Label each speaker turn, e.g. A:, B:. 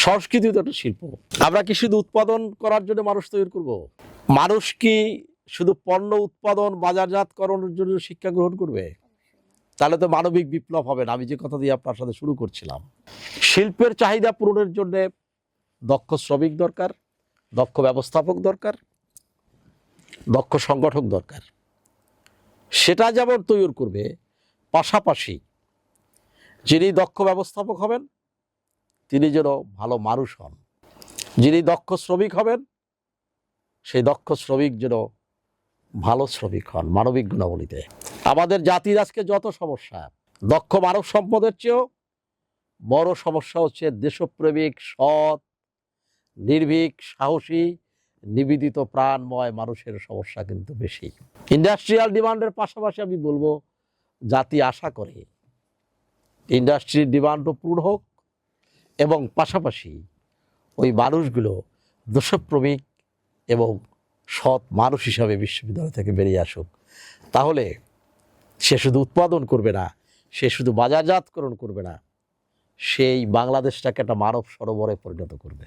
A: সংস্কৃতি তো একটা শিল্প। আমরা কি শুধু উৎপাদন করার জন্য মানুষ তৈরি করব? মানুষ কি শুধু পণ্য উৎপাদন বাজারজাতকরণের জন্য শিক্ষা গ্রহণ করবে? তাহলে তো মানবিক বিপ্লব হবে না। আমি যে কথা দিয়ে আপনার সাথে শুরু করছিলাম, শিল্পের চাহিদা পূরণের জন্য দক্ষ শ্রমিক দরকার, দক্ষ ব্যবস্থাপক দরকার, দক্ষ সংগঠক দরকার। সেটা যেমন তৈরি করবে, পাশাপাশি যিনি দক্ষ ব্যবস্থাপক হবেন তিনি যেন ভালো মানুষ হন, যিনি দক্ষ শ্রমিক হবেন সেই দক্ষ শ্রমিক যেন ভালো শ্রমিক হন মানবিক গুণাবলীতে। আমাদের জাতির আজকে যত সমস্যা, দক্ষ মানব সম্পদের চেয়েও বড় সমস্যা হচ্ছে দেশপ্রেমিক, সৎ, নির্ভীক, সাহসী, নিবেদিত প্রাণময় মানুষের সমস্যা কিন্তু বেশি। ইন্ডাস্ট্রিয়াল ডিমান্ডের পাশাপাশি আমি বলবো জাতি আশা করে ইন্ডাস্ট্রির ডিমান্ডও পূর্ণ হোক এবং পাশাপাশি ওই মানুষগুলো দেশপ্রেমিক এবং সৎ মানুষ হিসাবে বিশ্ববিদ্যালয় থেকে বেরিয়ে আসুক। তাহলে সে শুধু উৎপাদন করবে না, সে শুধু বাজারজাতকরণ করবে না, সেই বাংলাদেশটাকে একটা মানব সরোবরে পরিণত করবে।